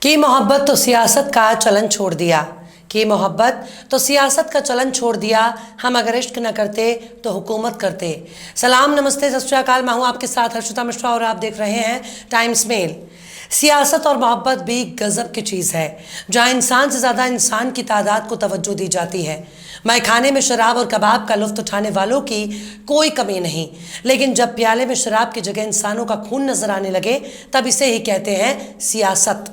की मोहब्बत तो सियासत का चलन छोड़ दिया। की मोहब्बत तो सियासत का चलन छोड़ दिया। हम अगर इश्क न करते तो हुकूमत करते। सलाम, नमस्ते, सत श्री अकाल। मैं हूँ आपके साथ हर्षिता मिश्रा और आप देख रहे हैं टाइम्स मेल। सियासत और मोहब्बत भी गजब की चीज़ है, जहाँ इंसान से ज़्यादा इंसान की तादाद को तवज्जो दी जाती है। मैं खाने में शराब और कबाब का लुत्फ़ उठाने वालों की कोई कमी नहीं, लेकिन जब प्याले में शराब की जगह इंसानों का खून नजर आने लगे तब इसे ही कहते हैं सियासत।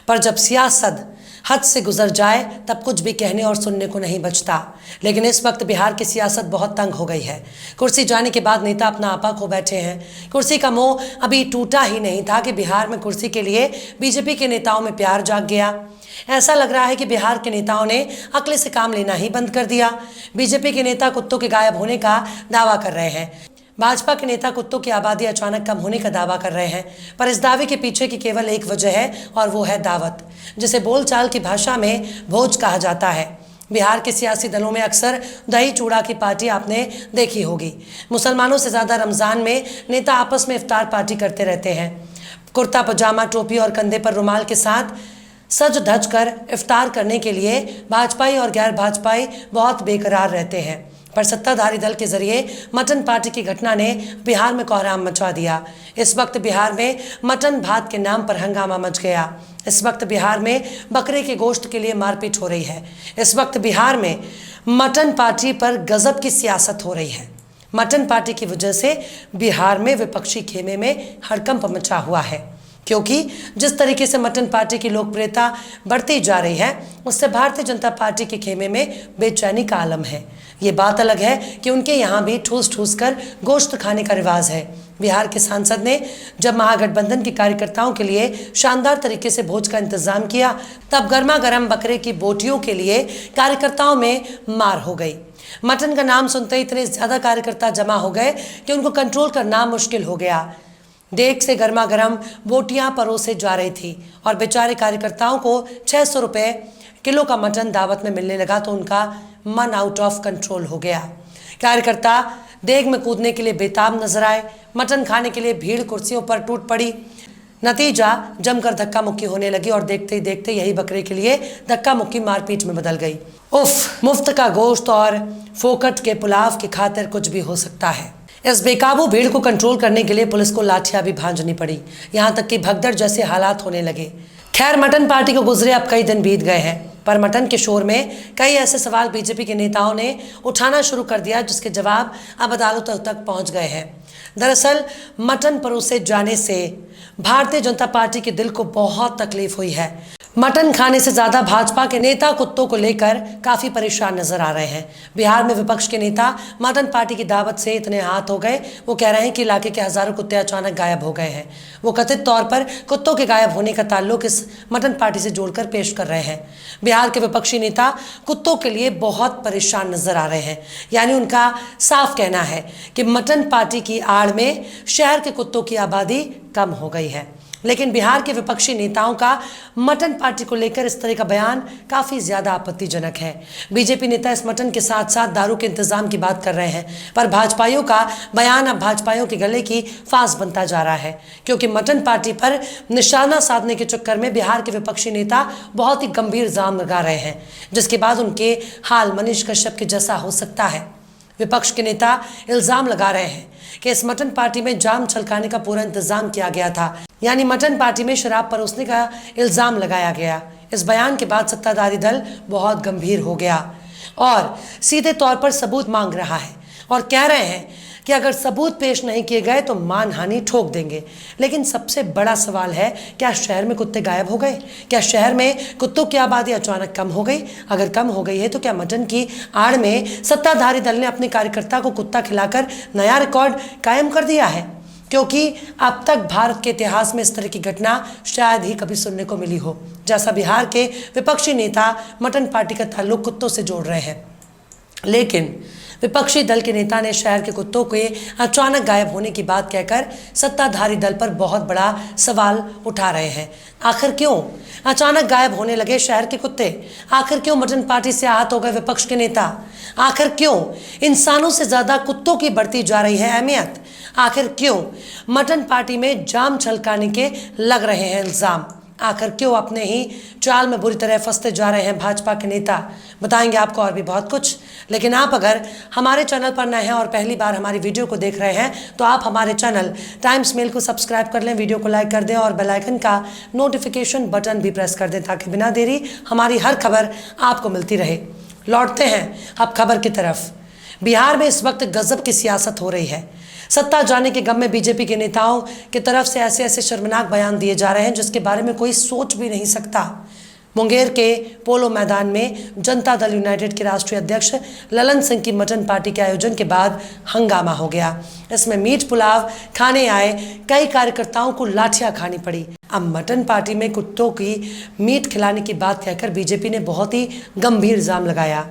पर जब सियासत हद से गुजर जाए तब कुछ भी कहने और सुनने को नहीं बचता। लेकिन इस वक्त बिहार की सियासत बहुत तंग हो गई है। कुर्सी जाने के बाद नेता अपना आपा खो बैठे हैं। कुर्सी का मोह अभी टूटा ही नहीं था कि बिहार में कुर्सी के लिए बीजेपी के नेताओं में प्यार जाग गया। ऐसा लग रहा है कि बिहार के नेताओं ने अक्ल से काम लेना ही बंद कर दिया। बीजेपी के नेता कुत्तों के गायब होने का दावा कर रहे हैं। भाजपा के नेता कुत्तों की आबादी अचानक कम होने का दावा कर रहे हैं, पर इस दावे के पीछे की केवल एक वजह है और वो है दावत, जिसे बोलचाल की भाषा में भोज कहा जाता है। बिहार के सियासी दलों में अक्सर दही चूड़ा की पार्टी आपने देखी होगी। मुसलमानों से ज़्यादा रमज़ान में नेता आपस में इफ्तार पार्टी करते रहते हैं। कुर्ता पजामा, टोपी और कंधे पर रुमाल के साथ सज धज कर इफ्तार करने के लिए भाजपाई और गैर भाजपाई बहुत बेकरार रहते हैं। पर सत्ताधारी दल के जरिए मटन पार्टी की घटना ने बिहार में कोहराम मचा दिया। इस वक्त बिहार में मटन भात के नाम पर हंगामा मच गया। इस वक्त बिहार में बकरे के गोश्त के लिए मारपीट हो रही है। इस वक्त बिहार में मटन पार्टी पर गजब की सियासत हो रही है। मटन पार्टी की वजह से बिहार में विपक्षी खेमे में हड़कंप मचा हुआ है, क्योंकि जिस तरीके से मटन पार्टी की लोकप्रियता बढ़ती जा रही है उससे भारतीय जनता पार्टी के खेमे में बेचैनी का आलम है। ये बात अलग है कि उनके यहाँ भी ठूस ठूस कर गोश्त खाने का रिवाज है। बिहार के सांसद ने जब महागठबंधन के कार्यकर्ताओं के लिए शानदार तरीके से भोज का इंतजाम किया, तब गर्मा गर्म बकरे की बोटियों के लिए कार्यकर्ताओं में मार हो गई। मटन का नाम सुनते ही इतने ज़्यादा कार्यकर्ता जमा हो गए कि उनको कंट्रोल करना मुश्किल हो गया। देख से गर्मा गर्म बोटियां परोसे जा रही थी और बेचारे कार्यकर्ताओं को 600 रुपये किलो का मटन दावत में मिलने लगा तो उनका मन आउट ऑफ कंट्रोल हो गया। कार्यकर्ता देग में कूदने के लिए बेताब नजर आए। मटन खाने के लिए भीड़ कुर्सियों पर टूट पड़ी। नतीजा जमकर धक्का मुक्की होने लगी और देखते ही देखते यही बकरे के लिए धक्का मुक्की मारपीट में बदल गई। उफ, मुफ्त का गोश्त और फोकट के पुलाव की खातिर कुछ भी हो सकता है। इस बेकाबू भीड़ को कंट्रोल करने के लिए पुलिस को लाठियां भी भांजनी पड़ी, यहाँ तक कि भगदड़ जैसे हालात होने लगे। खैर, मटन पार्टी को गुजरे अब कई दिन बीत गए हैं, पर मटन के शोर में कई ऐसे सवाल बीजेपी के नेताओं ने उठाना शुरू कर दिया जिसके जवाब अब अदालतों तक पहुंच गए हैं। दरअसल मटन परोसे जाने से भारतीय जनता पार्टी के दिल को बहुत तकलीफ हुई है। मटन खाने से ज़्यादा भाजपा के नेता कुत्तों को लेकर काफ़ी परेशान नजर आ रहे हैं। बिहार में विपक्ष के नेता मटन पार्टी की दावत से इतने हाथ हो गए, वो कह रहे हैं कि इलाके के हज़ारों कुत्ते अचानक गायब हो गए हैं। वो कथित तौर पर कुत्तों के गायब होने का ताल्लुक इस मटन पार्टी से जोड़कर पेश कर रहे हैं। बिहार के विपक्षी नेता कुत्तों के लिए बहुत परेशान नजर आ रहे हैं। यानी उनका साफ कहना है कि मटन पार्टी की आड़ में शहर के कुत्तों की आबादी कम हो गई है। लेकिन बिहार के विपक्षी नेताओं का मटन पार्टी को लेकर इस तरह का बयान काफ़ी ज़्यादा आपत्तिजनक है। बीजेपी नेता इस मटन के साथ साथ दारू के इंतजाम की बात कर रहे हैं, पर भाजपाइयों का बयान अब भाजपाइयों के गले की फांस बनता जा रहा है, क्योंकि मटन पार्टी पर निशाना साधने के चक्कर में बिहार के विपक्षी नेता बहुत ही गंभीर इल्जाम लगा रहे हैं, जिसके बाद उनके हाल मनीष कश्यप के जैसा हो सकता है। विपक्ष के नेता इल्जाम लगा रहे हैं कि इस मटन पार्टी में जाम छलकाने का पूरा इंतजाम किया गया था, यानी मटन पार्टी में शराब परोसने का इल्जाम लगाया गया। इस बयान के बाद सत्ताधारी दल बहुत गंभीर हो गया और सीधे तौर पर सबूत मांग रहा है और कह रहे हैं कि अगर सबूत पेश नहीं किए गए तो मानहानि ठोक देंगे। लेकिन सबसे बड़ा सवाल है, क्या शहर में कुत्ते गायब हो गए? क्या शहर में कुत्तों की आबादी अचानक कम हो गई? अगर कम हो गई है तो क्या मटन की आड़ में सत्ताधारी दल ने अपने कार्यकर्ता को कुत्ता खिलाकर नया रिकॉर्ड कायम कर दिया है? क्योंकि अब तक भारत के इतिहास में इस तरह की घटना शायद ही कभी सुनने को मिली हो, जैसा बिहार के विपक्षी नेता मटन पार्टी का ताल्लुक कुत्तों से जोड़ रहे हैं। लेकिन विपक्षी दल के नेता ने शहर के कुत्तों के अचानक गायब होने की बात कहकर सत्ताधारी दल पर बहुत बड़ा सवाल उठा रहे हैं। आखिर क्यों अचानक गायब होने लगे शहर के कुत्ते? आखिर क्यों मटन पार्टी से आहत हो गए विपक्ष के नेता? आखिर क्यों इंसानों से ज़्यादा कुत्तों की बढ़ती जा रही है अहमियत? आखिर क्यों मटन पार्टी में जाम छलकाने के लग रहे हैं इल्ज़ाम? आखिर क्यों अपने ही चाल में बुरी तरह फंसते जा रहे हैं भाजपा के नेता, बताएंगे आपको और भी बहुत कुछ। लेकिन आप अगर हमारे चैनल पर नए हैं और पहली बार हमारी वीडियो को देख रहे हैं तो आप हमारे चैनल टाइम्स मेल को सब्सक्राइब कर लें, वीडियो को लाइक कर दें और बेल आइकन का नोटिफिकेशन बटन भी प्रेस कर दें ताकि बिना देरी हमारी हर खबर आपको मिलती रहे। लौटते हैं अब खबर की तरफ। बिहार में इस वक्त गजब की सियासत हो रही है। सत्ता जाने के गम में बीजेपी के नेताओं की तरफ से ऐसे ऐसे शर्मनाक बयान दिए जा रहे हैं जिसके बारे में कोई सोच भी नहीं सकता। मुंगेर के पोलो मैदान में जनता दल यूनाइटेड के राष्ट्रीय अध्यक्ष ललन सिंह की मटन पार्टी के आयोजन के बाद हंगामा हो गया। इसमें मीट पुलाव खाने आए कई कार्यकर्ताओं को लाठियां खानी पड़ी। अब मटन पार्टी में कुत्तों की मीट खिलाने की बात कहकर बीजेपी ने बहुत ही गंभीर इल्जाम लगाया।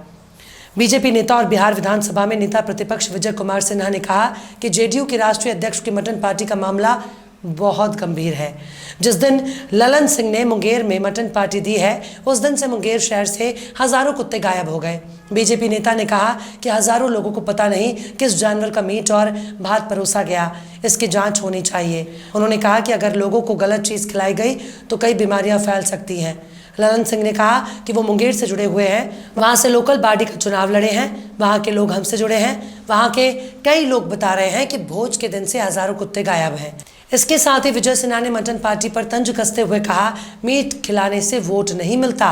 बीजेपी नेता और बिहार विधानसभा में नेता प्रतिपक्ष विजय कुमार सिन्हा ने कहा कि जेडीयू के राष्ट्रीय अध्यक्ष की मटन पार्टी का मामला बहुत गंभीर है। जिस दिन ललन सिंह ने मुंगेर में मटन पार्टी दी है उस दिन से मुंगेर शहर से हजारों कुत्ते गायब हो गए। बीजेपी नेता ने कहा कि हजारों लोगों को पता नहीं किस जानवर का मीट और भात परोसा गया, इसकी जांच होनी चाहिए। उन्होंने कहा कि अगर लोगों को गलत चीज़ खिलाई गई तो कई बीमारियां फैल सकती हैं। ललन सिंह ने कहा कि वो मुंगेर से जुड़े हुए हैं, वहाँ से लोकल बॉडी का चुनाव लड़े हैं, वहाँ के लोग हमसे जुड़े हैं। वहाँ के कई लोग बता रहे हैं कि भोज के दिन से हजारों कुत्ते गायब हैं। इसके साथ ही विजय सिन्हा ने मटन पार्टी पर तंज कसते हुए कहा, मीट खिलाने से वोट नहीं मिलता।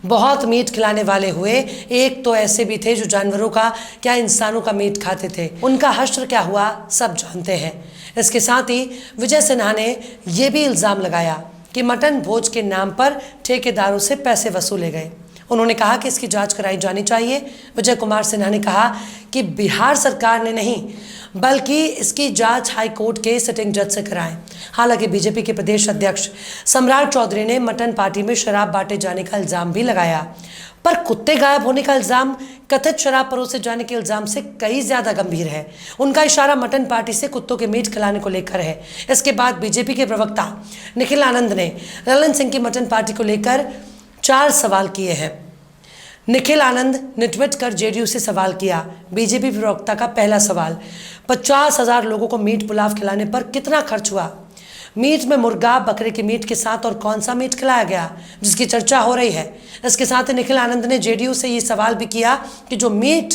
बहुत मीट खिलाने वाले हुए, एक तो ऐसे भी थे जो जानवरों का क्या इंसानों का मीट खाते थे, उनका हश्र क्या हुआ सब जानते हैं। इसके साथ ही विजय सिन्हा ने यह भी इल्ज़ाम लगाया कि मटन भोज के नाम पर ठेकेदारों से पैसे वसूले गए। उन्होंने कहा कि इसकी जांच कराई जानी चाहिए। विजय कुमार सिन्हा ने कहा कि बिहार सरकार ने नहीं बल्कि इसकी जांच हाई कोर्ट के सिटिंग जज से कराएं। हालांकि बीजेपी के प्रदेश अध्यक्ष सम्राट चौधरी ने मटन पार्टी में शराब बांटे जाने का इल्जाम भी लगाया, पर कुत्ते गायब होने का इल्जाम कथित शराब परोसे जाने के इल्जाम से कई ज्यादा गंभीर है। उनका इशारा मटन पार्टी से कुत्तों के मीट खिलाने को लेकर है। इसके बाद बीजेपी के प्रवक्ता निखिल आनंद ने ललन सिंह की मटन पार्टी को लेकर 4 सवाल किए हैं। निखिल आनंद ने ट्वीट कर जेडीयू से सवाल किया। बीजेपी प्रवक्ता का पहला सवाल, 50,000 लोगों को मीट पुलाव खिलाने पर कितना खर्च हुआ? मीट में मुर्गा बकरे के मीट के साथ और कौन सा मीट खिलाया गया जिसकी चर्चा हो रही है। इसके साथ ही निखिल आनंद ने जेडीयू से ये सवाल भी किया कि जो मीट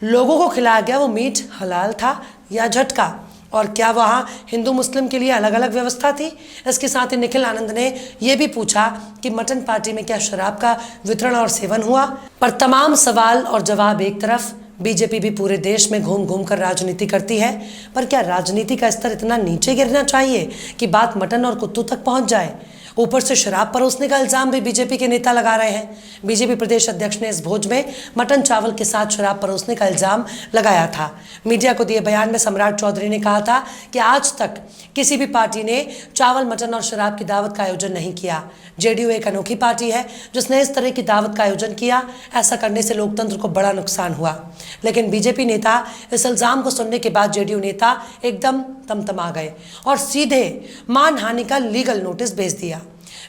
लोगों को खिलाया गया वो मीट हलाल था या झटका, और क्या वहाँ हिंदू मुस्लिम के लिए अलग अलग व्यवस्था थी। इसके साथ ही निखिल आनंद ने यह भी पूछा कि मटन पार्टी में क्या शराब का वितरण और सेवन हुआ। पर तमाम सवाल और जवाब एक तरफ, बीजेपी भी पूरे देश में घूम घूम कर राजनीति करती है, पर क्या राजनीति का स्तर इतना नीचे गिरना चाहिए कि बात मटन और कुत्तों तक पहुंच जाए? ऊपर से शराब परोसने का इल्जाम भी बीजेपी के नेता लगा रहे हैं। बीजेपी प्रदेश अध्यक्ष ने इस भोज में मटन चावल के साथ शराब परोसने का इल्जाम लगाया था। मीडिया को दिए बयान में सम्राट चौधरी ने कहा था कि आज तक किसी भी पार्टी ने चावल मटन और शराब की दावत का आयोजन नहीं किया। जेडीयू एक अनोखी पार्टी है जिसने इस तरह की दावत का आयोजन किया। ऐसा करने से लोकतंत्र को बड़ा नुकसान हुआ। लेकिन बीजेपी नेता इस इल्जाम को सुनने के बाद जेडीयू नेता एकदम तमतमा गए और सीधे मानहानि का लीगल नोटिस भेज दिया।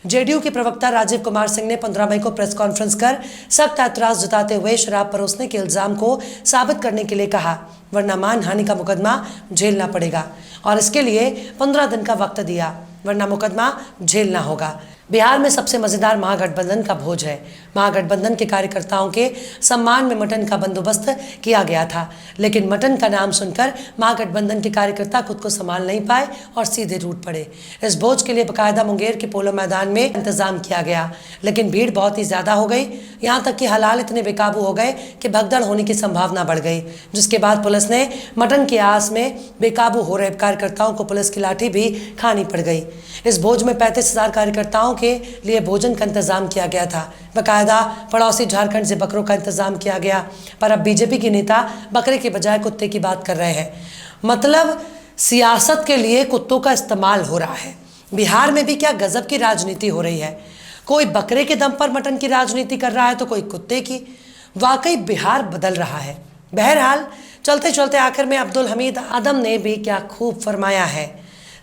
जेडीयू के प्रवक्ता राजीव कुमार सिंह ने 15 मई को प्रेस कॉन्फ्रेंस कर सख्त ऐतराज जताते हुए शराब परोसने के इल्जाम को साबित करने के लिए कहा, वरना मानहानि का मुकदमा झेलना पड़ेगा, और इसके लिए 15 दिन का वक्त दिया, वरना मुकदमा झेलना होगा। बिहार में सबसे मजेदार महागठबंधन का भोज है। महागठबंधन के कार्यकर्ताओं के सम्मान में मटन का बंदोबस्त किया गया था, लेकिन मटन का नाम सुनकर महागठबंधन के कार्यकर्ता खुद को संभाल नहीं पाए और सीधे रूठ पड़े। इस भोज के लिए बाकायदा मुंगेर के पोलो मैदान में इंतजाम किया गया, लेकिन भीड़ बहुत ही ज्यादा हो गई। यहाँ तक कि हलाल इतने बेकाबू हो गए कि भगदड़ होने की संभावना बढ़ गई, जिसके बाद पुलिस ने मटन की आस में बेकाबू हो रहे कार्यकर्ताओं को पुलिस की लाठी भी खानी पड़ गई। इस भोज में 35,000 कार्यकर्ताओं के लिए भोजन का इंतजाम किया गया था। बाकायदा पड़ोसी झारखंड से बकरों का इंतजाम किया गया, पर अब बीजेपी के नेता बकरे के बजाय कुत्ते की बात कर रहे हैं। मतलब सियासत के लिए कुत्तों का इस्तेमाल हो रहा है। बिहार में भी क्या गजब की राजनीति हो रही है। कोई बकरे के दम पर मटन की राजनीति कर रहा है तो कोई कुत्ते की। वाकई बिहार बदल रहा है। बहरहाल चलते चलते आखिर में अब्दुल हमीद आदम ने भी क्या खूब फरमाया है,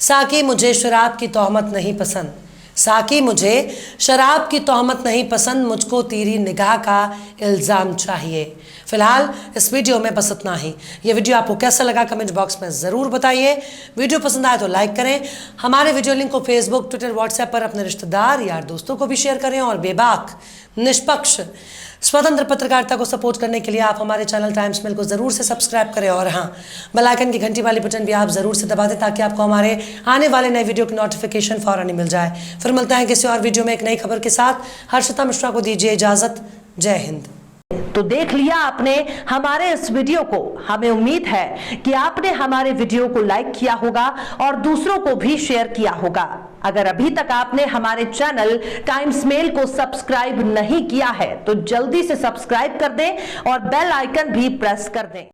साकी मुझे शराब की तोहमत नहीं पसंद, साकी मुझे शराब की तोहमत नहीं पसंद, मुझको तेरी निगाह का इल्ज़ाम चाहिए। फिलहाल इस वीडियो में बस इतना ही। ये वीडियो आपको कैसा लगा कमेंट बॉक्स में ज़रूर बताइए। वीडियो पसंद आए तो लाइक करें। हमारे वीडियो लिंक को फेसबुक, ट्विटर, व्हाट्सएप पर अपने रिश्तेदार यार दोस्तों को भी शेयर करें और बेबाक, निष्पक्ष, स्वतंत्र पत्रकारिता को सपोर्ट करने के लिए आप हमारे चैनल टाइम्स मेल को ज़रूर से सब्सक्राइब करें और हाँ, बेल आइकन की घंटी वाली बटन भी आप ज़रूर से दबा दें ताकि आपको हमारे आने वाले नए वीडियो की नोटिफिकेशन फौरन ही मिल जाए। फिर मिलते हैं किसी और वीडियो में एक नई खबर के साथ। हर्षिता मिश्रा को दीजिए इजाज़त। जय हिंद। तो देख लिया आपने हमारे इस वीडियो को। हमें उम्मीद है कि आपने हमारे वीडियो को लाइक किया होगा और दूसरों को भी शेयर किया होगा। अगर अभी तक आपने हमारे चैनल टाइम्स मेल को सब्सक्राइब नहीं किया है तो जल्दी से सब्सक्राइब कर दें और बेल आइकन भी प्रेस कर दें।